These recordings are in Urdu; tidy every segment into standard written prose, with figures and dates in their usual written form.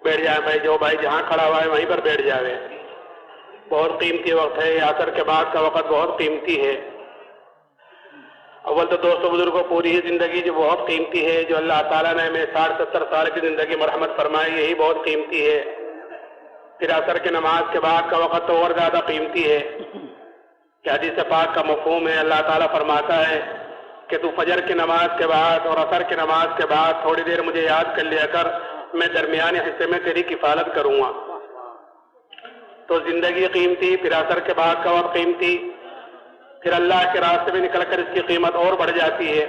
بیٹھ جائیں بھائی، جو بھائی جہاں کھڑا ہوا ہے وہیں پر بیٹھ جاوے. بہت قیمتی وقت ہے، عصر کے بعد کا وقت بہت قیمتی ہے. اول تو دوستو بزرگوں، پوری ہی زندگی جو بہت قیمتی ہے، جو اللہ تعالیٰ نے ہمیں 60-70 سال کی زندگی مرحمت فرمائی، یہی بہت قیمتی ہے. پھر عصر کی نماز کے بعد کا وقت تو اور زیادہ قیمتی ہے کہ حدیث پاک کا مفہوم ہے، اللہ تعالیٰ فرماتا ہے کہ تو فجر کی نماز کے بعد اور عصر کی نماز کے بعد تھوڑی دیر مجھے یاد کر لیا کر، میں درمیانی حصے میں تیری کفالت کروں گا. تو زندگی قیمتی، پھر عصر کے بعد کا وقت قیمتی، پھر اللہ کے راستے میں نکل کر اس کی قیمت اور بڑھ جاتی ہے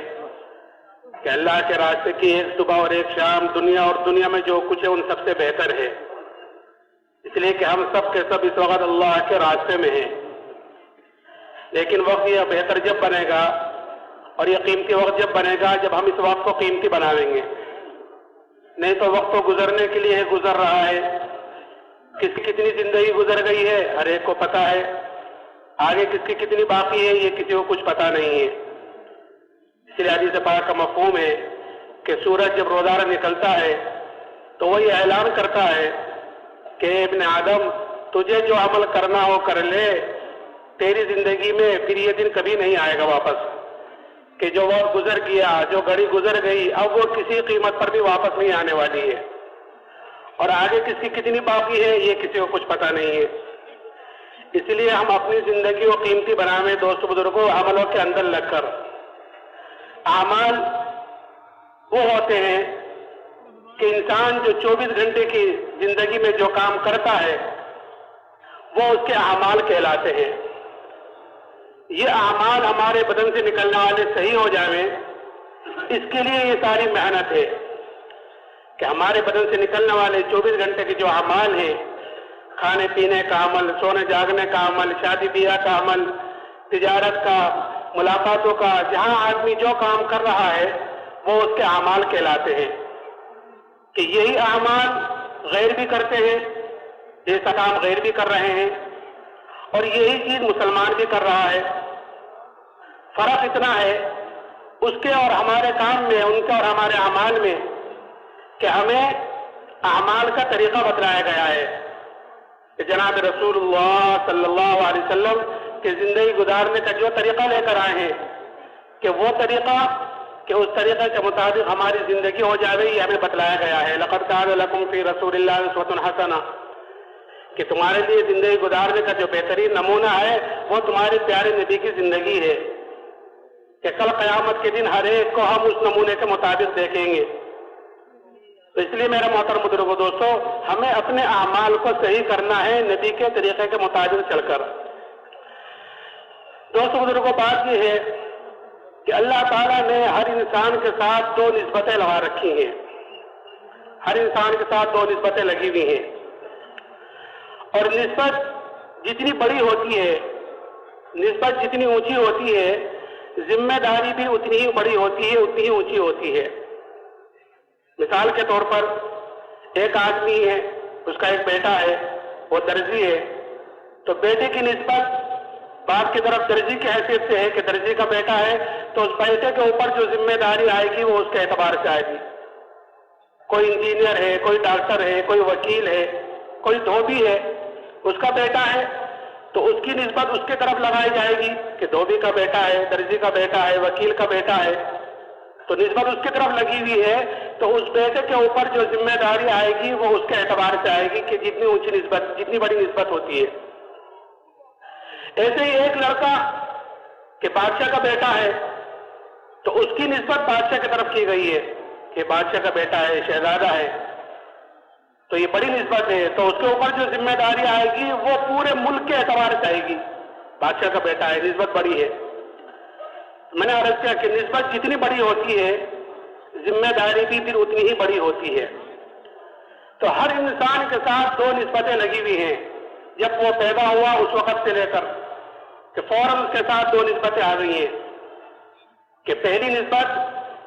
کہ اللہ کے راستے کی ایک صبح اور ایک شام دنیا اور دنیا میں جو کچھ ہے ان سب سے بہتر ہے. اس لیے کہ ہم سب کے سب اس وقت اللہ کے راستے میں ہیں. لیکن وقت یہ بہتر جب بنے گا اور یہ قیمتی وقت جب بنے گا جب ہم اس وقت کو قیمتی بنائیں گے. نہیں تو وقت تو گزرنے کے لیے گزر رہا ہے. کس کی کتنی زندگی گزر گئی ہے ہر ایک کو پتا ہے، آگے کس کی کتنی باقی ہے یہ کسی کو کچھ پتا نہیں ہے. اس لیے حدیث پاک کا مفہوم ہے کہ سورج جب روزانہ نکلتا ہے تو وہ یہ اعلان کرتا ہے کہ ابن آدم تجھے جو عمل کرنا ہو کر لے، تیری زندگی میں پھر یہ دن کبھی نہیں آئے گا واپس، کہ جو وقت گزر گیا، جو گھڑی گزر گئی، اب وہ کسی قیمت پر بھی واپس نہیں آنے والی ہے. اور آگے کس کی کتنی باقی ہے یہ کسی کو کچھ پتا نہیں ہے. اس لیے ہم اپنی زندگی کو قیمتی بناویں دوستو بزرگوں، عملوں کے اندر لگ کر. اعمال وہ ہوتے ہیں کہ انسان جو 24 گھنٹے کی زندگی میں جو کام کرتا ہے وہ اس کے اعمال کہلاتے ہیں. یہ اعمال ہمارے بدن سے نکلنے والے صحیح ہو جائیں، اس کے لیے یہ ساری محنت ہے کہ ہمارے بدن سے نکلنے والے 24 گھنٹے کے جو اعمال ہیں، کھانے پینے کا عمل، سونے جاگنے کا عمل، شادی بیاہ کا عمل، تجارت کا، ملاقاتوں کا، جہاں آدمی جو کام کر رہا ہے وہ اس کے اعمال کہلاتے ہیں. کہ یہی اعمال غیر بھی کرتے ہیں، جیسا کام غیر بھی کر رہے ہیں، اور یہی چیز مسلمان بھی کر رہا ہے. فرق اتنا ہے اس کے اور ہمارے کام میں، ان کے اور ہمارے اعمال میں، کہ ہمیں اعمال کا طریقہ بتلایا گیا ہے کہ جناب رسول اللہ صلی اللہ علیہ وسلم کے زندگی گزارنے کا جو طریقہ لے کر آئے ہیں کہ وہ طریقہ، کہ اس طریقے کے مطابق ہماری زندگی ہو جائے، یہ ہمیں بتلایا گیا ہے. لقد کان لکم فی رسول اللہ اسوۃ حسنہ، کہ تمہارے لیے زندگی گزارنے کا جو بہترین نمونہ ہے وہ تمہارے پیارے نبی کی زندگی ہے، کہ کل قیامت کے دن ہر ایک کو ہم اس نمونے کے مطابق دیکھیں گے. تو اس لیے میرا محترم بزرگوں دوستو، ہمیں اپنے اعمال کو صحیح کرنا ہے نبی کے طریقے کے مطابق چل کر. دوستو بزرگوں، بات یہ ہے کہ اللہ تعالیٰ نے ہر انسان کے ساتھ 2 نسبتیں لگا رکھی ہیں. ہر انسان کے ساتھ 2 نسبتیں لگی ہوئی ہیں، اور نسبت جتنی بڑی ہوتی ہے، نسبت جتنی اونچی ہوتی ہے، ذمہ داری بھی اتنی ہی بڑی ہوتی ہے، اتنی ہی اونچی ہوتی ہے. مثال کے طور پر ایک آدمی ہے، اس کا ایک بیٹا ہے، وہ درزی ہے، تو بیٹے کی نسبت باپ کی طرف درزی کی حیثیت سے ہے کہ درزی کا بیٹا ہے، تو اس بیٹے کے اوپر جو ذمہ داری آئے گی وہ اس کے اعتبار سے آئے گی. کوئی انجینئر ہے، کوئی ڈاکٹر ہے، کوئی وکیل ہے، کوئی دھوبی ہے، اس کا بیٹا ہے تو اس کی نسبت اس کی طرف لگائی جائے گی کہ دھوبی کا بیٹا ہے، درزی کا بیٹا ہے، وکیل کا بیٹا ہے، تو نسبت اس کی طرف لگی ہوئی ہے. تو اس بیٹے کے اوپر جو ذمہ داری آئے گی وہ اس کے اعتبار سے آئے گی کہ جتنی اونچی نسبت، جتنی بڑی نسبت ہوتی ہے. ایسے ہی ایک لڑکا کہ بادشاہ کا بیٹا ہے تو اس کی نسبت بادشاہ کی طرف کی گئی ہے کہ بادشاہ کا بیٹا ہے، شہزادہ ہے، تو یہ بڑی نسبت ہے. تو اس کے اوپر جو ذمہ داری آئے گی وہ پورے ملک کے اعتبار سے آئے گی. بادشاہ کا بیٹا ہے، نسبت بڑی ہے. میں نے عرض کیا کہ نسبت جتنی بڑی ہوتی ہے ذمہ داری بھی پھر اتنی ہی بڑی ہوتی ہے. تو ہر انسان کے ساتھ 2 نسبتیں لگی ہوئی ہیں. جب وہ پیدا ہوا اس وقت سے لے کر کہ فوراً اس کے ساتھ 2 نسبتیں آ گئی ہیں. کہ پہلی نسبت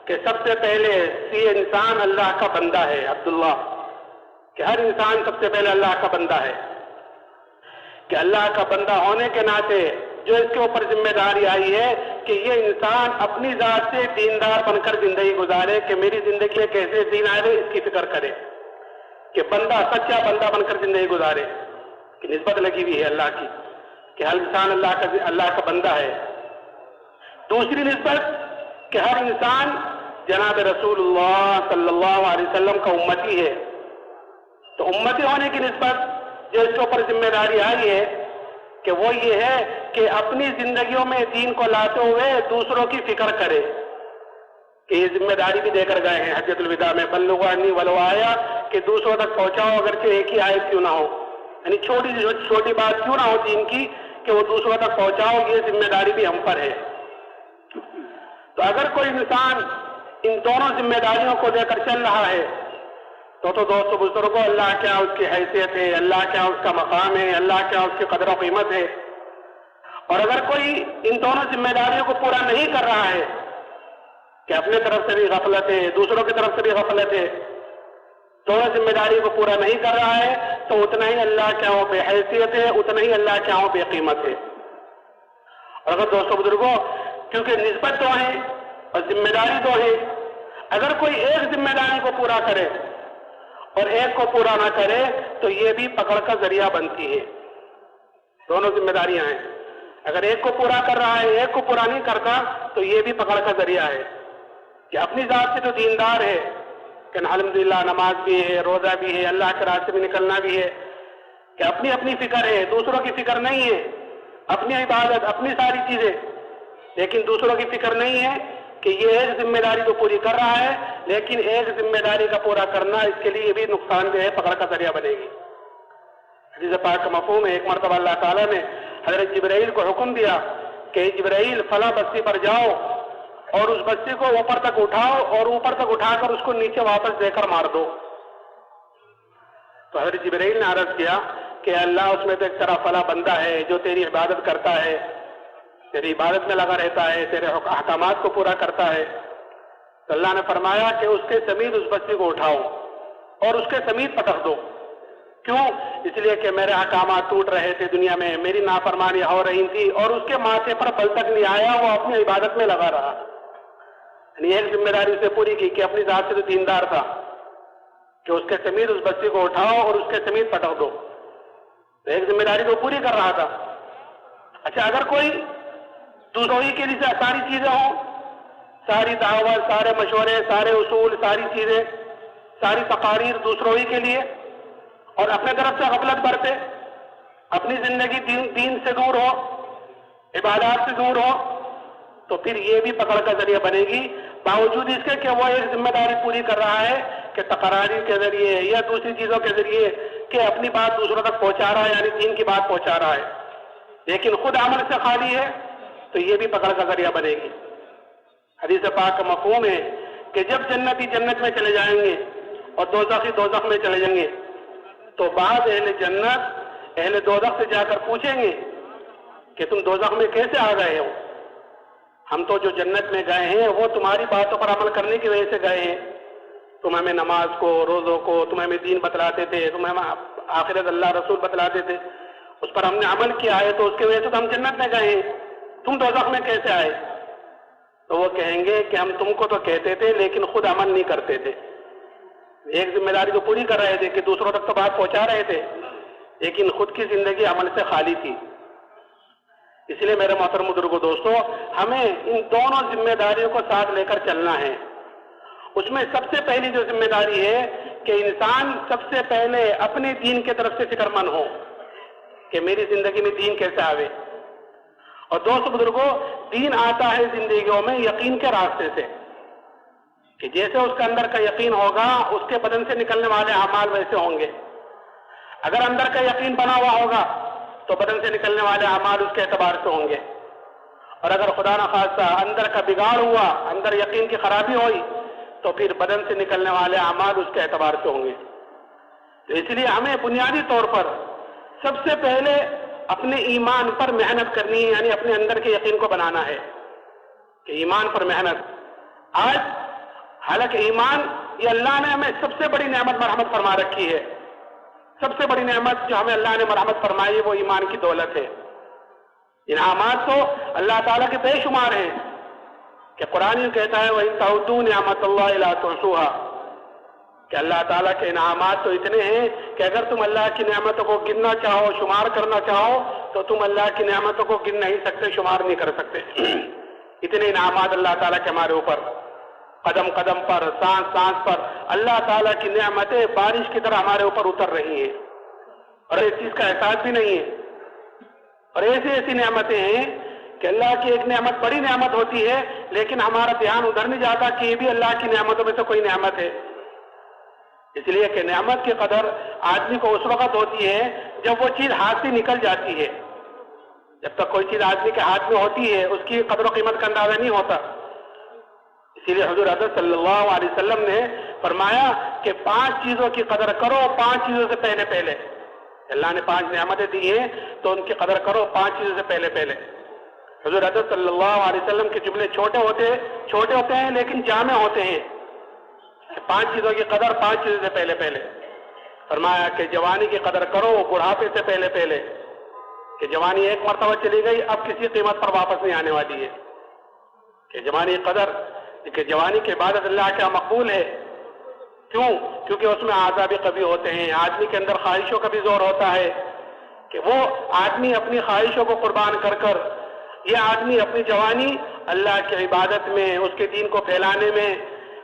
کہ سب سے پہلے یہ انسان اللہ کا بندہ ہے، عبداللہ، کہ ہر انسان سب سے پہلے اللہ کا بندہ ہے، کہ اللہ کا بندہ ہونے کے ناطے جو اس کے اوپر ذمہ داری آئی ہے کہ یہ انسان اپنی ذات سے دیندار بن کر زندگی گزارے، کہ میری زندگی میں کیسے دین آئے اس کی فکر کرے. کہ بندہ سچا بندہ بن کر زندگی گزارے، کہ نسبت لگی ہوئی ہے اللہ کی کہ ہر انسان اللہ کا بندہ ہے۔ دوسری نسبت کہ ہر انسان جناب رسول اللہ صلی اللہ علیہ وسلم کا امتی ہے۔ تو امتی ہونے کی نسبت جو اس کے اوپر ذمہ داری آئی ہے کہ وہ یہ ہے کہ اپنی زندگیوں میں دین کو لاتے ہوئے دوسروں کی فکر کرے، کہ یہ ذمہ داری بھی دے کر گئے ہیں حجۃ الوداع میں، بلغوا عنی ولو آیا، کہ دوسروں تک پہنچاؤ اگرچہ ایک ہی آیت کیوں نہ ہو، یعنی چھوٹی بات کیوں نہ ہو دین کی، کہ وہ دوسروں تک پہنچاؤ، یہ ذمہ داری بھی ہم پر ہے۔ تو اگر کوئی انسان ان دونوں ذمہ داریوں کو لے کر چل رہا ہے تو دوستو بزرگوں، اللہ کیا اس کی حیثیت ہے، اللہ کیا اس کا مقام ہے، اللہ کیا اس کی قدر و قیمت ہے۔ اور اگر کوئی ان دونوں ذمہ داریوں کو پورا نہیں کر رہا ہے کہ اپنے طرف سے بھی غفلت ہے، دوسروں کی طرف سے بھی غفلت ہے، دونوں ذمہ داری کو پورا نہیں کر رہا ہے، تو اتنا ہی اللہ کیا ہو بے حیثیت ہے، اتنا ہی اللہ کیا ہو بے قیمت ہے۔ اور اگر دوستو بزرگوں، کیونکہ نسبت دو ہے اور ذمہ داری دو ہے، اگر کوئی ایک ذمہ داری کو پورا کرے اور ایک کو پورا نہ کرے تو یہ بھی پکڑ کا ذریعہ بنتی ہے۔ دونوں ذمہ داریاں ہیں، اگر ایک کو پورا کر رہا ہے ایک کو پورا نہیں کرتا تو یہ بھی پکڑ کا ذریعہ ہے کہ اپنی ذات سے تو دیندار ہے کہ الحمدللہ نماز بھی ہے، روزہ بھی ہے، اللہ کے راستے میں نکلنا بھی ہے، کہ اپنی فکر ہے، دوسروں کی فکر نہیں ہے، اپنی عبادت اپنی ساری چیزیں، لیکن دوسروں کی فکر نہیں ہے کہ یہ ایک ذمہ داری تو پوری کر رہا ہے، لیکن ایک ذمہ داری کا پورا کرنا اس کے لیے بھی نقصان دہ ہے، پکڑ کا ذریعہ بنے گی۔ حدیث پاک کا مفہوم ہے، ایک مرتبہ اللہ تعالیٰ نے حضرت جبرائیل کو حکم دیا کہ جبرائیل فلاں بستی پر جاؤ اور اس بستی کو اوپر تک اٹھاؤ اور اوپر تک اٹھا کر اس کو نیچے واپس دے کر مار دو۔ تو حضرت جبرائیل نے عرض کیا کہ اللہ، اس میں تو ایک طرح فلاں بندہ ہے جو تیری عبادت کرتا ہے، تیری عبادت میں لگا رہتا ہے، تیرے احکامات کو پورا کرتا ہے۔ تو اللہ نے فرمایا کہ اس کے سمیت اس بستی کو اٹھاؤ اور اس کے سمیت پٹک دو۔ کیوں؟ اس لیے کہ میرے احکامات ٹوٹ رہے تھے دنیا میں، میری نافرمانی ہو رہی تھی اور اس کے ماتھے پر پل تک نہیں آیا، وہ اپنی عبادت میں لگا رہا۔ یعنی ایک ذمہ داری اسے پوری کی کہ اپنی ذات سے تو دیندار تھا کہ اس کے سمیت اس بستی کو اٹھاؤ اور اس کے سمیت پٹک دو، تو ایک ذمہ داری تو پوری کر رہا تھا۔ اچھا، اگر کوئی دوسروں ہی کے لیے ساری چیزیں ہوں، ساری دعوت، سارے مشورے، سارے اصول، ساری چیزیں، ساری تقاریر دوسروں ہی کے لیے، اور اپنے طرف سے غفلت برتے، اپنی زندگی دین سے دور ہو، عبادات سے دور ہو، تو پھر یہ بھی پکڑ کا ذریعہ بنے گی، باوجود اس کے کہ وہ ایک ذمہ داری پوری کر رہا ہے کہ تقاریر کے ذریعے یا دوسری چیزوں کے ذریعے کہ اپنی بات دوسروں تک پہنچا رہا ہے، یعنی دین کی بات پہنچا رہا ہے، لیکن خود عمل سے خالی ہے، تو یہ بھی پکڑ کا ذریعہ بنے گی۔ حدیث پاک کا مفہوم ہے کہ جب جنتی جنت میں چلے جائیں گے اور دوزخی دوزخ میں چلے جائیں گے تو بعض اہل جنت اہل دوزخ سے جا کر پوچھیں گے کہ تم دوزخ میں کیسے آ گئے ہو؟ ہم تو جو جنت میں گئے ہیں وہ تمہاری باتوں پر عمل کرنے کی وجہ سے گئے ہیں، تم ہمیں نماز کو، روزوں کو، تم ہمیں دین بتلاتے تھے، تم ہمیں آخرت اللہ رسول بتلاتے تھے، اس پر ہم نے عمل کیا ہے، تو اس کی وجہ سے تو ہم جنت میں گئے ہیں، تم دوزخ میں کیسے آئے؟ تو وہ کہیں گے کہ ہم تم کو تو کہتے تھے لیکن خود عمل نہیں کرتے تھے۔ ایک ذمہ داری تو پوری کر رہے تھے کہ دوسروں تک تو بات پہنچا رہے تھے، لیکن خود کی زندگی عمل سے خالی تھی۔ اس لیے میرے محترم بزرگوں، دوستوں، ہمیں ان دونوں ذمہ داریوں کو ساتھ لے کر چلنا ہے۔ اس میں سب سے پہلی جو ذمہ داری ہے کہ انسان سب سے پہلے اپنے دین کے طرف سے فکر مند ہو کہ میری زندگی میں دین کیسے آوے۔ اور دوست بزرگوں، دین آتا ہے زندگیوں میں یقین کے راستے سے، کہ جیسے اس کے اندر کا یقین ہوگا اس کے بدن سے نکلنے والے اعمال ویسے ہوں گے۔ اگر اندر کا یقین بنا ہوا ہوگا تو بدن سے نکلنے والے اعمال اس کے اعتبار سے ہوں گے، اور اگر خدا نخواستہ اندر کا بگاڑ ہوا، اندر یقین کی خرابی ہوئی، تو پھر بدن سے نکلنے والے اعمال اس کے اعتبار سے ہوں گے۔ تو اس لیے ہمیں بنیادی طور پر سب سے پہلے اپنے ایمان پر محنت کرنی ہے، یعنی اپنے اندر کے یقین کو بنانا ہے کہ ایمان پر محنت۔ آج حالانکہ ایمان یہ اللہ نے ہمیں سب سے بڑی نعمت مرحمت فرما رکھی ہے، سب سے بڑی نعمت جو ہمیں اللہ نے مرحمت فرمائی ہے وہ ایمان کی دولت ہے۔ انعامات تو اللہ تعالیٰ کے بے شمار ہیں کہ قرآن کہتا ہے وَإِن تَعُدُّوا نِعْمَتَ اللَّهِ لَا تُحْصُوهَا، کہ اللہ تعالیٰ کے انعامات تو اتنے ہیں کہ اگر تم اللہ کی نعمتوں کو گننا چاہو، شمار کرنا چاہو، تو تم اللہ کی نعمتوں کو گن نہیں سکتے، شمار نہیں کر سکتے۔ اتنے انعامات اللہ تعالیٰ کے ہمارے اوپر، قدم قدم پر، سانس سانس پر اللہ تعالیٰ کی نعمتیں بارش کی طرح ہمارے اوپر اتر رہی ہیں، اور اس چیز کا احساس بھی نہیں ہے۔ اور ایسی ایسی نعمتیں ہیں کہ اللہ کی ایک نعمت بڑی نعمت ہوتی ہے، لیکن ہمارا دھیان ادھر نہیں جاتا کہ یہ بھی اللہ کی نعمتوں میں سے کوئی نعمت ہے۔ اس لیے کہ نعمت کی قدر آدمی کو اس وقت ہوتی ہے جب وہ چیز ہاتھ سے نکل جاتی ہے۔ جب تک کوئی چیز آدمی کے ہاتھ میں ہوتی ہے اس کی قدر و قیمت کا اندازہ نہیں ہوتا۔ اسی لیے حضور حضرت صلی اللہ علیہ وسلم نے فرمایا کہ 5 چیزوں کی قدر کرو 5 چیزوں سے پہلے پہلے۔ اللہ نے 5 نعمتیں دی ہیں تو ان کی قدر کرو 5 چیزوں سے پہلے پہلے۔ حضور حضرت صلی اللہ علیہ وسلم کے جملے چھوٹے ہوتے ہیں لیکن جامع ہوتے ہیں کہ 5 چیزوں کی قدر 5 چیزوں سے پہلے پہلے۔ فرمایا کہ جوانی کی قدر کرو بڑھاپے سے پہلے پہلے، کہ جوانی ایک مرتبہ چلی گئی اب کسی قیمت پر واپس نہیں آنے والی ہے، کہ جوانی کی قدر، کہ جوانی کی عبادت اللہ کا مقبول ہے۔ کیوں؟ کیونکہ اس میں عذاب قوی ہوتے ہیں، آدمی کے اندر خواہشوں کا بھی زور ہوتا ہے کہ وہ آدمی اپنی خواہشوں کو قربان کر کر، یہ آدمی اپنی جوانی اللہ کی عبادت میں، اس کے دین کو پھیلانے میں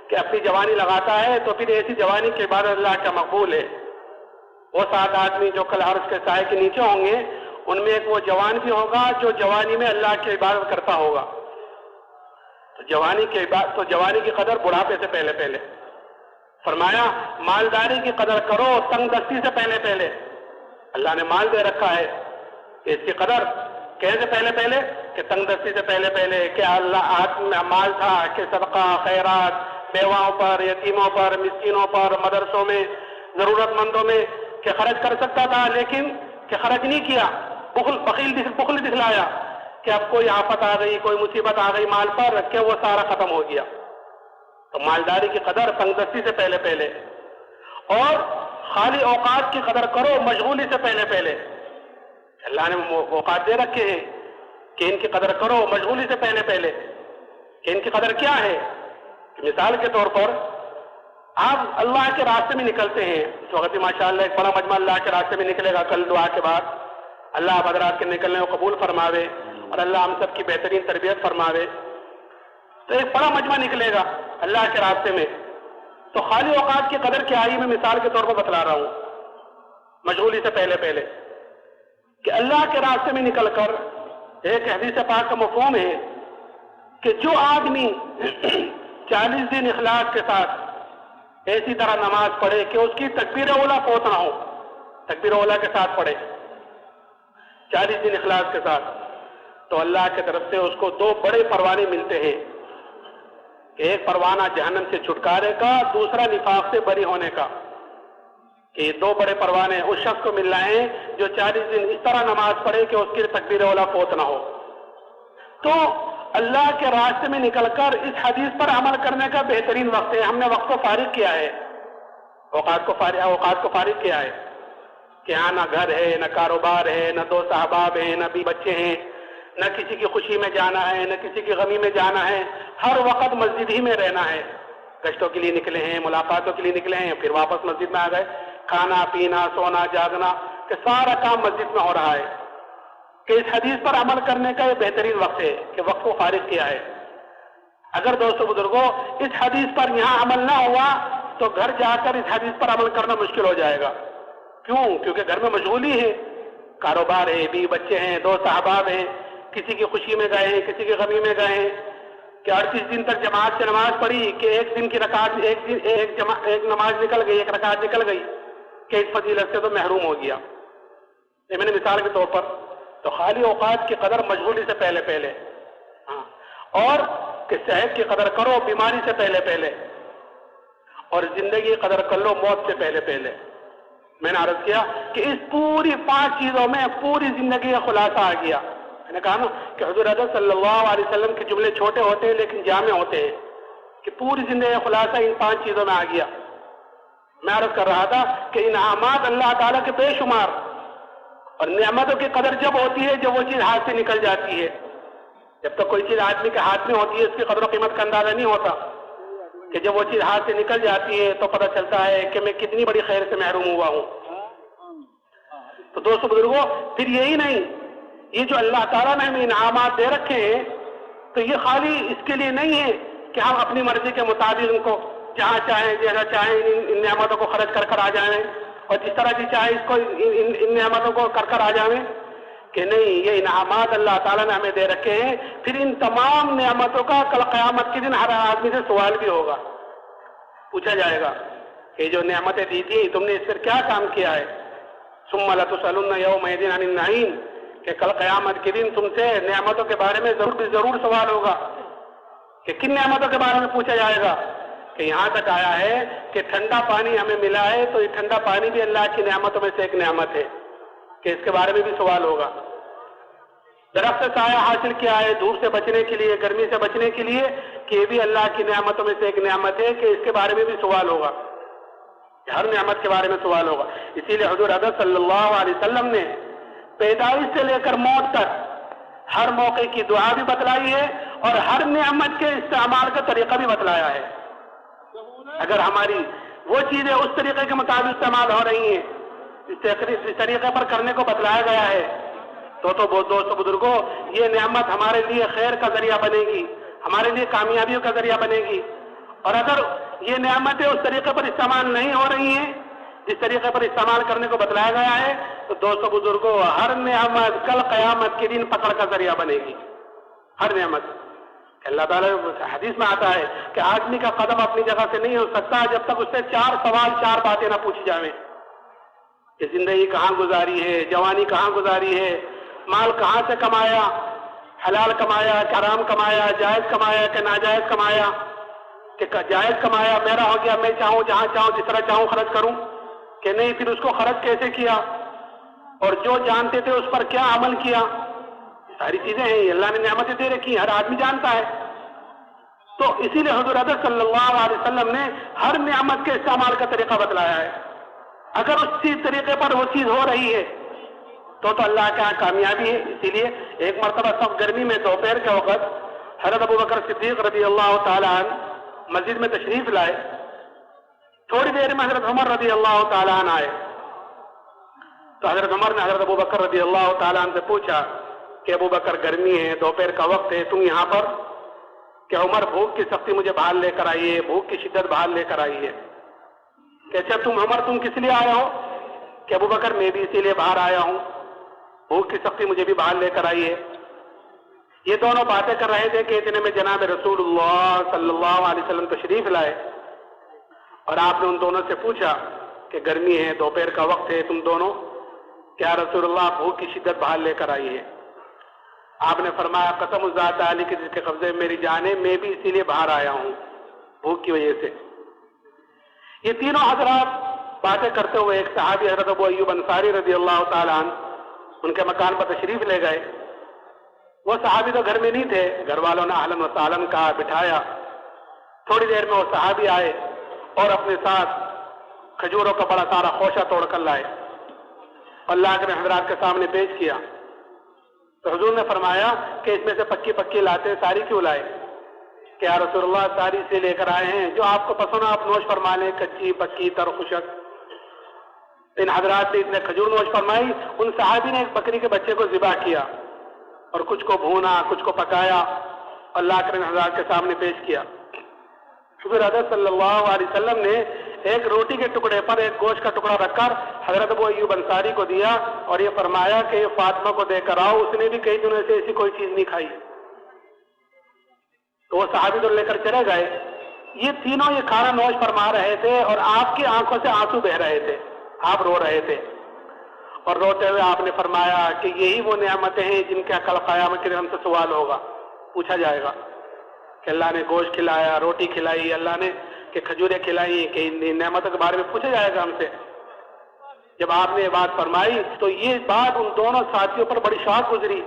کہ اپنی جوانی لگاتا ہے، تو پھر ایسی جوانی کی عبادت اللہ کا مقبول ہے۔ وہ 7 آدمی جو کل عرش کے سائے کے نیچے ہوں گے، ان میں ایک وہ جوان بھی ہوگا جو جوانی میں اللہ کی عبادت کرتا ہوگا۔ تو جوانی کی قدر بڑھاپے سے پہلے پہلے۔ فرمایا مالداری کی قدر کرو تنگ دستی سے پہلے پہلے۔ اللہ نے مال دے رکھا ہے، اس کی قدر کیسے پہلے پہلے؟ کہ تنگ دستی سے پہلے پہلے، کہ اللہ میں مال تھا کہ صدقہ خیرات بیواؤں پر، یتیموں پر، مسکینوں پر، مدرسوں میں، ضرورت مندوں میں کہ خرچ کر سکتا تھا، لیکن کہ خرچ نہیں کیا، بخل دکھلایا کہ اب کوئی آفت آ گئی، کوئی مصیبت آ گئی مال پر کہ وہ سارا ختم ہو گیا۔ تو مالداری کی قدر تنگ دستی سے پہلے پہلے، اور خالی اوقات کی قدر کرو مشغولی سے پہلے پہلے۔ اللہ نے اوقات دے رکھے ہیں کہ ان کی قدر کرو مشغولی سے پہلے پہلے، کہ ان کی قدر کیا ہے؟ مثال کے طور پر آپ اللہ کے راستے میں نکلتے ہیں، اس وقت ماشاءاللہ ایک بڑا مجمع اللہ کے راستے میں نکلے گا کل دعا کے بعد، اللہ آپ حضرات کے نکلنے کو قبول فرماوے اور اللہ ہم سب کی بہترین تربیت فرماوے۔ تو ایک بڑا مجمع نکلے گا اللہ کے راستے میں، تو خالی اوقات کی قدر کیا ہے؟ میں مثال کے طور پر بتلا رہا ہوں، مشغولی سے پہلے پہلے، کہ اللہ کے راستے میں نکل کر ایک حدیث پاک کا مفہوم ہے کہ جو آدمی 40 دن اخلاص کے ساتھ ایسی طرح نماز پڑھے کہ اس کی تکبیر اولیٰ فوت نہ ہو، تکبیر اولیٰ کے ساتھ پڑھے 40 دن اخلاص کے ساتھ، تو اللہ کی طرف سے اس کو 2 بڑے پروانے ملتے ہیں، کہ ایک پروانہ جہنم سے چھٹکارے کا، دوسرا نفاق سے بری ہونے کا، کہ یہ 2 بڑے پروانے اس شخص کو مل رہے ہیں جو 40 دن اس طرح نماز پڑھے کہ اس کی تکبیر اولیٰ فوت نہ ہو۔ تو اللہ کے راستے میں نکل کر اس حدیث پر عمل کرنے کا بہترین وقت ہے۔ ہم نے وقت کو فارغ کیا ہے، اوقات کو فارغ کیا ہے، کہ یہاں نہ گھر ہے، نہ کاروبار ہے، نہ دوست احباب ہیں، نہ بھی بچے ہیں، نہ کسی کی خوشی میں جانا ہے، نہ کسی کی غمی میں جانا ہے، ہر وقت مسجد ہی میں رہنا ہے۔ گشتوں کے لیے نکلے ہیں، ملاقاتوں کے لیے نکلے ہیں، پھر واپس مسجد میں آ گئے، کھانا پینا سونا جاگنا کہ سارا کام مسجد میں ہو رہا ہے، کہ اس حدیث پر عمل کرنے کا یہ بہترین وقت ہے کہ وقت کو فارغ کیا ہے۔ اگر دوستو بزرگوں اس حدیث پر یہاں عمل نہ ہوا تو گھر جا کر اس حدیث پر عمل کرنا مشکل ہو جائے گا۔ کیوں؟ کیونکہ گھر میں مشغولی ہے، کاروبار ہے، بیوی بچے ہیں، دوست احباب ہیں، کسی کی خوشی میں گئے ہیں، کسی کی غمی میں گئے ہیں، کہ 38 دن تک جماعت سے نماز پڑھی کہ ایک دن کی رکعت ایک نماز نکل گئی، ایک رکعت نکل گئی کہ اس فضیلت سے تو محروم ہو گیا۔ یہ میں نے مثال کے طور پر، تو خالی اوقات کی قدر مشغولی سے پہلے پہلے، اور کہ صحت کی قدر کرو بیماری سے پہلے پہلے، اور زندگی کی قدر کر لو موت سے پہلے پہلے۔ میں نے عرض کیا کہ اس پوری 5 چیزوں میں پوری زندگی کا خلاصہ آ گیا۔ میں نے کہا نا کہ حضور حضرت صلی اللہ علیہ وسلم کے جملے چھوٹے ہوتے ہیں لیکن جامع ہوتے ہیں، کہ پوری زندگی کا خلاصہ ان 5 چیزوں میں آ گیا۔ میں عرض کر رہا تھا کہ انعامات اللہ تعالیٰ کے بے شمار، اور نعمتوں کی قدر جب ہوتی ہے جب وہ چیز ہاتھ سے نکل جاتی ہے۔ جب تک کوئی چیز آدمی کے ہاتھ میں ہوتی ہے اس کی قدر و قیمت کا اندازہ نہیں ہوتا۔ کہ جب وہ چیز ہاتھ سے نکل جاتی ہے تو پتہ چلتا ہے کہ میں کتنی بڑی خیر سے محروم ہوا ہوں۔ تو دوستو بزرگوں، پھر یہی نہیں، یہ جو اللہ تعالیٰ نے ہمیں انعامات دے رکھے ہیں تو یہ خالی اس کے لیے نہیں ہے کہ ہم اپنی مرضی کے مطابق ان کو جہاں چاہیں جیسا چاہیں ان نعمتوں کو خرچ کر آ جائیں اور جس طرح جی چاہے اس کو ان نعمتوں کو کر آ جائیں، کہ نہیں، یہ انعامات اللہ تعالیٰ نے ہمیں دے رکھے ہیں۔ پھر ان تمام نعمتوں کا کل قیامت کے دن ہر آدمی سے سوال بھی ہوگا، پوچھا جائے گا کہ جو نعمتیں دی تھی تم نے اس پر کیا کام کیا ہے؟ ثم لتسألن یومئذ عن النعیم، کہ کل قیامت کے دن تم سے نعمتوں کے بارے میں ضرور سوال ہوگا۔ کہ کن نعمتوں کے بارے میں پوچھا جائے گا؟ کہ یہاں تک آیا ہے کہ ٹھنڈا پانی ہمیں ملا ہے تو یہ ٹھنڈا پانی بھی اللہ کی نعمتوں میں سے ایک نعمت ہے، کہ اس کے بارے میں بھی سوال ہوگا۔ درخت سے سایہ حاصل کیا ہے دھوپ سے بچنے کے لیے، گرمی سے بچنے کے لیے، کہ یہ بھی اللہ کی نعمتوں میں سے ایک نعمت ہے، کہ اس کے بارے میں بھی سوال ہوگا۔ ہر نعمت کے بارے میں سوال ہوگا۔ اسی لیے حضور اقدس صلی اللہ علیہ وسلم نے پیدائش سے لے کر موت تک ہر موقع کی دعا بھی بتلائی ہے اور ہر نعمت کے استعمال کا طریقہ بھی بتلایا ہے۔ اگر ہماری وہ چیزیں اس طریقے کے مطابق استعمال ہو رہی ہیں، اس طریقے پر کرنے کو بتلایا گیا ہے، تو دوستو بزرگوں، یہ نعمت ہمارے لیے خیر کا ذریعہ بنے گی، ہمارے لیے کامیابیوں کا ذریعہ بنے گی۔ اور اگر یہ نعمتیں اس طریقے پر استعمال نہیں ہو رہی ہیں جس طریقے پر استعمال کرنے کو بتلایا گیا ہے، تو دوستو بزرگوں، ہر نعمت کل قیامت کے دن پکڑ کا ذریعہ بنے گی، ہر نعمت۔ اللہ تعالیٰ حدیث میں آتا ہے کہ آدمی کا قدم اپنی جگہ سے نہیں ہو سکتا جب تک اس سے 4 سوال 4 باتیں نہ پوچھی جائیں، کہ زندگی کہاں گزاری ہے، جوانی کہاں گزاری ہے، مال کہاں سے کمایا، حلال کمایا کہ حرام کمایا، جائز کمایا کہ ناجائز کمایا، کہ جائز کمایا میرا ہو گیا، میں چاہوں جہاں چاہوں جس طرح چاہوں خرچ کروں، کہ نہیں، پھر اس کو خرچ کیسے کیا اور جو جانتے تھے اس پر کیا عمل کیا۔ ساری چیزیں ہیں، اللہ نے نعمتیں دے رکھی، ہر آدمی جانتا ہے۔ تو اسی لیے حضور اقدس صلی اللہ علیہ وسلم نے ہر نعمت کے استعمال کا طریقہ بتلایا ہے۔ اگر اسی طریقے پر وہ چیز ہو رہی ہے تو اللہ کا کامیابی ہے۔ اسی لیے ایک مرتبہ سب گرمی میں دوپہر کے وقت حضرت ابوبکر صدیق رضی اللہ تعالیٰ عنہ مسجد میں تشریف لائے۔ تھوڑی دیر میں حضرت عمر رضی اللہ تعالیٰ عنہ آئے تو حضرت عمر نے حضرت ابوبکر رضی اللہ تعالیٰ عنہ سے پوچھا کہ ابوبکر، گرمی ہے، دوپہر کا وقت ہے، تم یہاں پر؟ کہ عمر، بھوک کی سختی مجھے باہر لے کر آئی ہے، بھوک کی شدت باہر لے کر آئی ہے۔ کہ اچھا تم کس لیے آئے ہو؟ کہ ابوبکر، میں بھی اسی لیے باہر آیا ہوں، بھوک کی سختی مجھے بھی باہر لے کر آئی ہے۔ یہ دونوں باتیں کر رہے تھے کہ اتنے میں جناب رسول اللہ صلی اللہ علیہ وسلم تشریف لائے اور آپ نے ان دونوں سے پوچھا کہ گرمی ہے، دوپہر کا وقت ہے، تم دونوں کیا رسول اللہ بھوک کی شدت باہر لے کر آئی ہے؟ آپ نے فرمایا، قسم الذات علی کی جس کے قبضے میں میری جان ہے، میں بھی اسی لیے باہر آیا ہوں، بھوک کی وجہ سے۔ یہ تینوں حضرات باتیں کرتے ہوئے ایک صحابی حضرت ابو ایوب انصاری رضی اللہ تعالیٰ عنہ ان کے مکان پر تشریف لے گئے۔ وہ صحابی تو گھر میں نہیں تھے، گھر والوں نے اہلاً و سہلاً کہا، بٹھایا۔ تھوڑی دیر میں وہ صحابی آئے اور اپنے ساتھ کھجوروں کا بڑا سارا خوشہ توڑ کر لائے، اللہ کے حضرات کے سامنے پیش کیا۔ تو حضور نے فرمایا کہ اس میں سے پکی پکی لاتے ساری کیوں لائے؟ کہ یا رسول اللہ، ساری سے لے کر آئے ہیں، جو آپ کو پسند آپ نوش فرما لیں، کچی پکی تر خشک۔ ان حضرات نے اتنے کھجور نوش فرمائی، ان صحابی نے ایک بکری کے بچے کو ذبح کیا اور کچھ کو بھونا، کچھ کو پکایا، اللہ کے حضرات کے سامنے پیش کیا۔ حضور اقدس صلی اللہ علیہ وسلم نے ایک روٹی کے ٹکڑے پر ایک گوشت کا ٹکڑا رکھ کر حضرت ابو ایوب انصاری کو دیا اور یہ فرمایا کہ یہ فاطمہ کو دے کر آؤ، اس نے بھی کئی دنوں سے ایسی کوئی چیز نہیں کھائی۔ تو وہ صحابی تو لے کر چلے گئے۔ یہ تینوں یہ کھانا نوش فرما رہے تھے اور آپ کی آنکھوں سے آنسو بہ رہے تھے، آپ رو رہے تھے، اور روتے ہوئے آپ نے فرمایا کہ یہی وہ نعمتیں ہیں جن کا کل قیامت کے دن ہم سے سوال ہوگا، پوچھا جائے گا کہ اللہ نے گوشت کھلایا، روٹی کھلائی، اللہ نے کہ کھجوریں کھلائی، کہ نعمتوں کے بارے میں پوچھا جائے گا ہم سے۔ جب آپ نے یہ بات فرمائی تو یہ بات ان دونوں ساتھیوں پر بڑی شاق گزری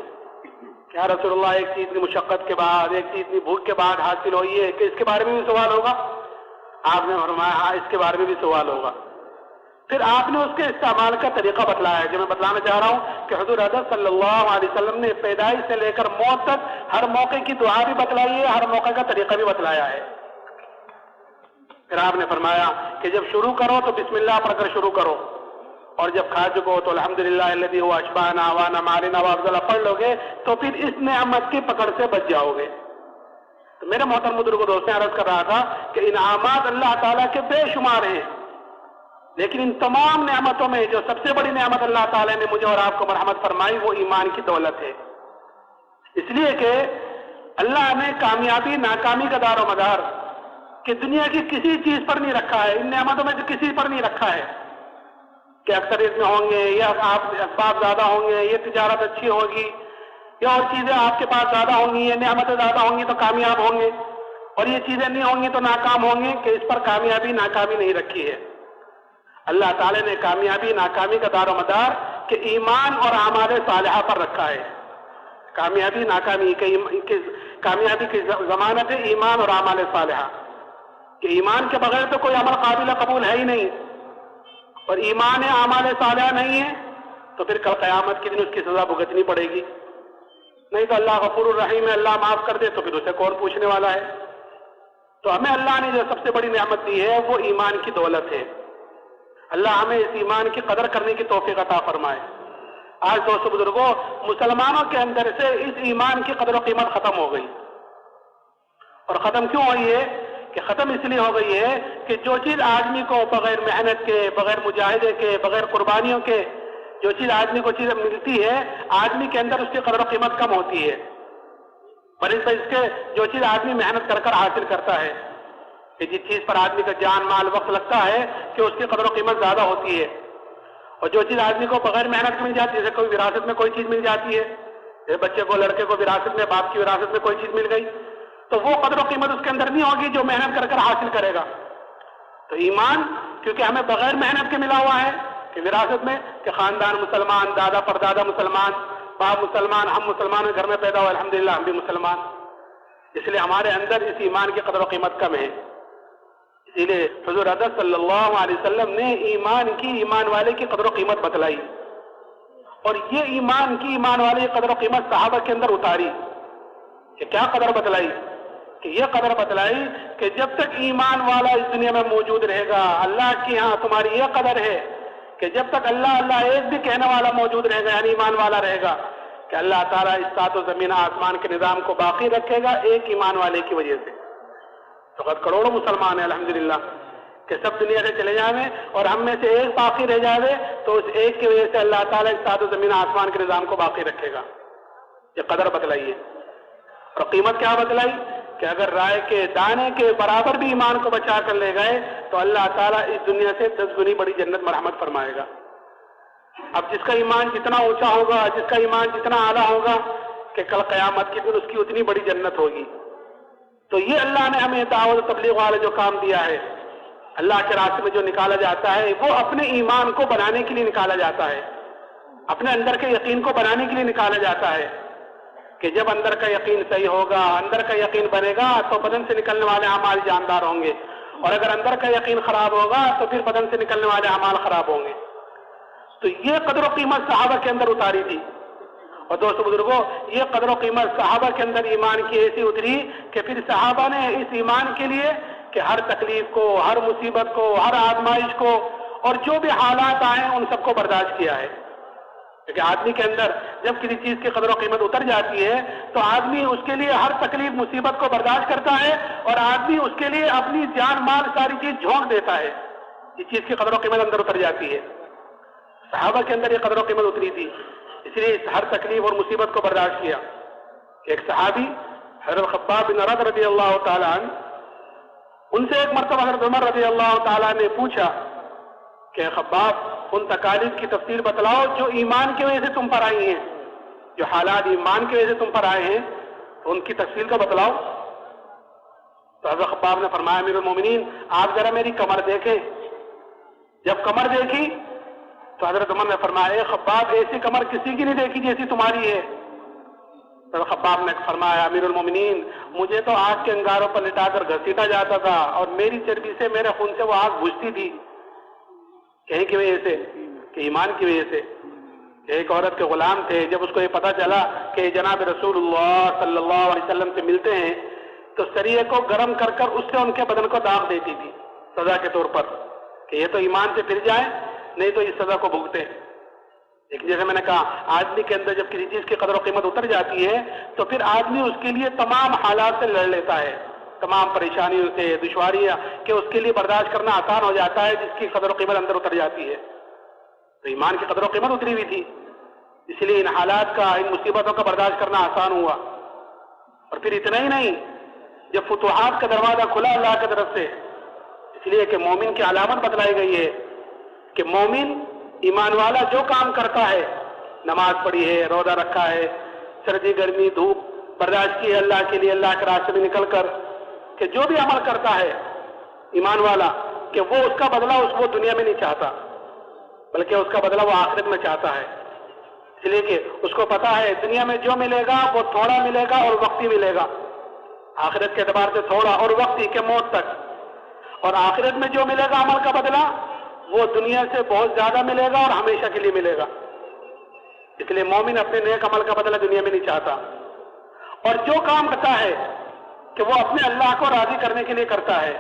کہ یا رسول اللہ، ایک چیز کی مشقت کے بعد، ایک چیز کی بھوک کے بعد حاصل ہوئی ہے، کہ اس کے بارے میں بھی سوال ہوگا؟ آپ نے فرمایا ہاں، اس کے بارے میں بھی سوال ہوگا۔ پھر آپ نے اس کے استعمال کا طریقہ بتلایا ہے، جو میں بتلانا چاہ رہا ہوں کہ حضور اقدس صلی اللہ علیہ وسلم نے پیدائش سے لے کر موت تک ہر موقع کی دعا بھی بتلائی ہے، ہر موقع کا طریقہ بھی بتلایا ہے۔ پھر آپ نے فرمایا کہ جب شروع کرو تو بسم اللہ پڑھ کر شروع کرو، اور جب کھا چکو تو الحمدللہ الذی هو اشبعنا وانا مارنا وافضل پڑھ لو گے تو پھر اس نعمت کی پکڑ سے بچ جاؤ گے۔ تو میرے محترم بزرگوں دوستوں، عرض کر رہا تھا کہ انعامات اللہ تعالیٰ کے بے شمار ہیں، لیکن ان تمام نعمتوں میں جو سب سے بڑی نعمت اللہ تعالیٰ نے مجھے اور آپ کو مرحمت فرمائی وہ ایمان کی دولت ہے، اس لیے کہ اللہ نے کامیابی ناکامی کا دار و مدار کہ دنیا کی کسی چیز پر نہیں رکھا ہے، ان نعمتوں میں سے کسی پر نہیں رکھا ہے کہ اکثریت میں ہوں گے، یا آپ اسباب زیادہ ہوں گے، یہ تجارت اچھی ہوگی، یا اور چیزیں آپ کے پاس زیادہ ہوں گی، یہ نعمتیں زیادہ ہوں گی تو کامیاب ہوں گے، اور یہ چیزیں نہیں ہوں گی تو ناکام ہوں گے، کہ اس پر کامیابی ناکامی نہیں رکھی ہے۔ اللہ تعالیٰ نے کامیابی ناکامی کا دار و مدار کہ ایمان اور اعمال صالحہ پر رکھا ہے۔ کامیابی ناکامی کامیابی کی ضمانت ہے ایمان اور اعمال صالحہ، کہ ایمان کے بغیر تو کوئی عمل قابل قبول ہے ہی نہیں، اور ایمان اعمال صالحہ نہیں ہے تو پھر کل قیامت کے دن اس کی سزا بھگتنی پڑے گی، نہیں تو اللہ غفور الرحیم ہے، اللہ معاف کر دے تو پھر اسے کون پوچھنے والا ہے۔ تو ہمیں اللہ نے جو سب سے بڑی نعمت دی ہے وہ ایمان کی دولت ہے۔ اللہ ہمیں اس ایمان کی قدر کرنے کی توفیق عطا فرمائے۔ آج دوستو بزرگوں، مسلمانوں کے اندر سے اس ایمان کی قدر و قیمت ختم ہو گئی، اور ختم کیوں ہوئی ہے؟ کہ ختم اس لیے ہو گئی ہے کہ جو چیز آدمی کو بغیر محنت کے، بغیر مجاہدے کے، بغیر قربانیوں کے جو چیز آدمی کو چیز ملتی ہے، آدمی کے اندر اس کی قدر و قیمت کم ہوتی ہے، بلکہ اس کے جو چیز آدمی محنت کر کر حاصل کرتا ہے، کہ جس چیز پر آدمی کا جان مال وقت لگتا ہے کہ اس کی قدر و قیمت زیادہ ہوتی ہے، اور جو چیز آدمی کو بغیر محنت مل جاتی ہے، جیسے کوئی وراثت میں کوئی چیز مل جاتی ہے، جیسے بچے کو، لڑکے کو وراثت میں، باپ کی وراثت میں کوئی چیز مل گئی، تو وہ قدر و قیمت اس کے اندر نہیں ہوگی جو محنت کر کر حاصل کرے گا۔ تو ایمان کیونکہ ہمیں بغیر محنت کے ملا ہوا ہے کہ وراثت میں، کہ خاندان مسلمان، دادا پردادا مسلمان، باپ مسلمان، ہم مسلمان گھر میں پیدا ہوئے، الحمدللہ ہم بھی مسلمان، اس لیے ہمارے اندر اس ایمان کی قدر و قیمت کم ہے۔ اسی لیے حضور اقدس صلی اللہ علیہ وسلم نے ایمان والے کی قدر و قیمت بتلائی، اور یہ ایمان والے کی قدر و قیمت صحابہ کے اندر اتاری، کہ کیا قدر بتلائی؟ کہ یہ قدر بتلائی کہ جب تک ایمان والا اس دنیا میں موجود رہے گا، اللہ کی ہاں تمہاری یہ قدر ہے کہ جب تک اللہ اللہ ایک بھی کہنے والا موجود رہے گا، یعنی ایمان والا رہے گا، کہ اللہ تعالیٰ اس سات و زمین آسمان کے نظام کو باقی رکھے گا ایک ایمان والے کی وجہ سے۔ تو کروڑوں مسلمان ہیں الحمدللہ، کہ سب دنیا سے چلے جائیں اور ہم میں سے ایک باقی رہ جائے تو اس ایک کی وجہ سے اللہ تعالیٰ اس سات و زمین آسمان کے نظام کو باقی رکھے گا۔ یہ قدر بتلائی ہے، اور قیمت کیا بتلائی؟ کہ اگر رائے کے دانے کے برابر بھی ایمان کو بچا کر لے گئے تو اللہ تعالیٰ اس دنیا سے 10 گنی بڑی جنت مرحمت فرمائے گا۔ اب جس کا ایمان جتنا اونچا ہوگا، جس کا ایمان جتنا اعلیٰ ہوگا، کہ کل قیامت کے دن اس کی اتنی بڑی جنت ہوگی۔ تو یہ اللہ نے ہمیں دعوت و تبلیغ والا جو کام دیا ہے، اللہ کے راستے میں جو نکالا جاتا ہے، وہ اپنے ایمان کو بنانے کے لیے نکالا جاتا ہے، اپنے اندر کے یقین کو بنانے کے لیے نکالا جاتا ہے، کہ جب اندر کا یقین صحیح ہوگا، اندر کا یقین بنے گا تو بدن سے نکلنے والے اعمال جاندار ہوں گے، اور اگر اندر کا یقین خراب ہوگا تو پھر بدن سے نکلنے والے اعمال خراب ہوں گے۔ تو یہ قدر و قیمت صحابہ کے اندر اتاری تھی، اور دوستو بزرگوں، یہ قدر و قیمت صحابہ کے اندر ایمان کی ایسی اتری کہ پھر صحابہ نے اس ایمان کے لیے کہ ہر تکلیف کو، ہر مصیبت کو، ہر آزمائش کو، اور جو بھی حالات آئے ان سب کو برداشت کیا ہے۔ کیونکہ آدمی کے اندر جب کسی چیز کی قدر و قیمت اتر جاتی ہے تو آدمی اس کے لیے ہر تکلیف مصیبت کو برداشت کرتا ہے، اور آدمی اس کے لیے اپنی جان مال ساری چیز جھونک دیتا ہے، اس چیز کی قدر و قیمت اندر اتر جاتی ہے۔ صحابہ کے اندر یہ قدر و قیمت اتری تھی، اس لیے ہر تکلیف اور مصیبت کو برداشت کیا۔ ایک صحابی حضرت خباب بن ارد رضی اللہ تعالیٰ عنہ، ان سے ایک مرتبہ حضرت عمر رضی اللہ تعالیٰ نے پوچھا کہ خباب، ان تکالیف کی تفصیل بتلاؤ جو ایمان کی وجہ سے تم پر آئی ہیں، جو حالات ایمان کی وجہ سے تم پر آئے ہیں، تو ان کی تفصیل کا بتلاؤ۔ تو حضرت خباب نے فرمایا، امیر المومنین آپ ذرا میری کمر دیکھیں۔ جب کمر دیکھی تو حضرت عمر نے فرمایا، اے خباب، ایسی کمر کسی کی نہیں دیکھی جیسی تمہاری ہے۔ حضرت خباب نے فرمایا، امیر المومنین مجھے تو آگ کے انگاروں پر لٹا کر گھسیٹا جاتا تھا، اور میری چربی سے، میرے خون سے وہ آگ بجھتی تھی، کہیں کی وجہ سے کہ ایمان کی وجہ سے۔ ایک عورت کے غلام تھے، جب اس کو یہ پتا چلا کہ جناب رسول اللہ صلی اللہ علیہ وسلم سے ملتے ہیں تو سریے کو گرم کر کر اس سے ان کے بدن کو داغ دیتی تھی، سزا کے طور پر کہ یہ تو ایمان سے پھر جائیں نہیں تو اس سزا کو بھگتے. لیکن جیسے میں نے کہا آدمی کے اندر جب کسی چیز کی قدر و قیمت اتر جاتی ہے تو پھر آدمی اس کے لیے تمام حالات سے لڑ لیتا ہے، تمام پریشانیوں سے، دشواریاں کہ اس کے لیے برداشت کرنا آسان ہو جاتا ہے جس کی قدر و قیمت اندر اتر جاتی ہے. تو ایمان کی قدر و قیمت اتری ہوئی تھی، اس لیے ان حالات کا، ان مصیبتوں کا برداشت کرنا آسان ہوا. اور پھر اتنا ہی نہیں، جب فتوحات کا دروازہ کھلا اللہ کی طرف سے، اس لیے کہ مومن کی علامت بتلائی گئی ہے کہ مومن ایمان والا جو کام کرتا ہے، نماز پڑھی ہے، روزہ رکھا ہے، سردی گرمی دھوپ برداشت کی ہے اللہ کے لیے، اللہ کے راستے میں نکل کر، کہ جو بھی عمل کرتا ہے ایمان والا کہ وہ اس کا بدلہ وہ دنیا میں نہیں چاہتا بلکہ اس کا بدلہ وہ آخرت میں چاہتا ہے. اس لیے کہ اس کو پتا ہے دنیا میں جو ملے گا وہ تھوڑا ملے گا اور وقتی ملے گا، آخرت کے اعتبار سے تھوڑا اور وقتی کہ موت تک. اور آخرت میں جو ملے گا عمل کا بدلہ وہ دنیا سے بہت زیادہ ملے گا اور ہمیشہ کے لیے ملے گا. اس لیے مومن اپنے نیک عمل کا بدلہ دنیا میں نہیں چاہتا، اور جو کام کرتا ہے کہ وہ اپنے اللہ کو راضی کرنے کے لیے کرتا ہے.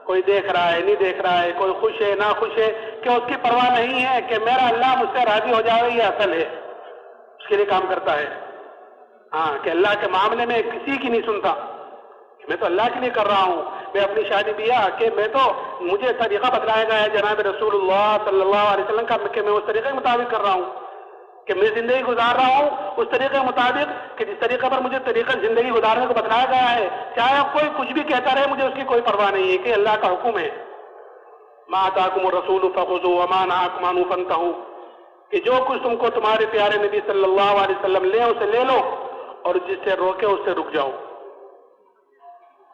کوئی دیکھ رہا ہے نہیں دیکھ رہا ہے، کوئی خوش ہے نہ خوش ہے، کہ اس کی پرواہ نہیں ہے کہ میرا اللہ مجھ سے راضی ہو جائے یہ اصل ہے، اس کے لیے کام کرتا ہے. ہاں کہ اللہ کے معاملے میں کسی کی نہیں سنتا، میں تو اللہ کے لیے کر رہا ہوں. میں اپنی شادی بیاہ کہ میں تو مجھے طریقہ بتلایا گیا ہے جناب رسول اللہ صلی اللہ علیہ وسلم کا کہ میں اس طریقے کے مطابق کر رہا ہوں، کہ میں زندگی گزار رہا ہوں اس طریقے کے مطابق کہ جس طریقے پر مجھے طریقہ زندگی گزارنے کو بتلایا گیا ہے. چاہے کوئی کچھ بھی کہتا رہے مجھے اس کی کوئی پرواہ نہیں ہے کہ اللہ کا حکم ہے. ما آتاکم الرسول فخذوہ وما نہاکم عنہ فانتہوا، کہ جو کچھ تم کو تمہارے پیارے نبی صلی اللہ علیہ وسلم لے اسے لے لو اور جس سے روکے اس سے رک جاؤ.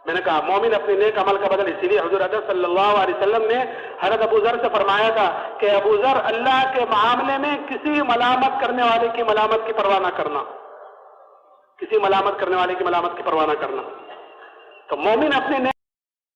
میں نے کہا مومن اپنے نیک عمل کا بدل، اسی لیے حضور اکرم صلی اللہ علیہ وسلم نے حضرت ابو ذر سے فرمایا تھا کہ ابو ذر اللہ کے معاملے میں کسی ملامت کرنے والے کی ملامت کی پرواہ نہ کرنا، کسی ملامت کرنے والے کی ملامت کی پرواہ نہ کرنا. تو مومن اپنے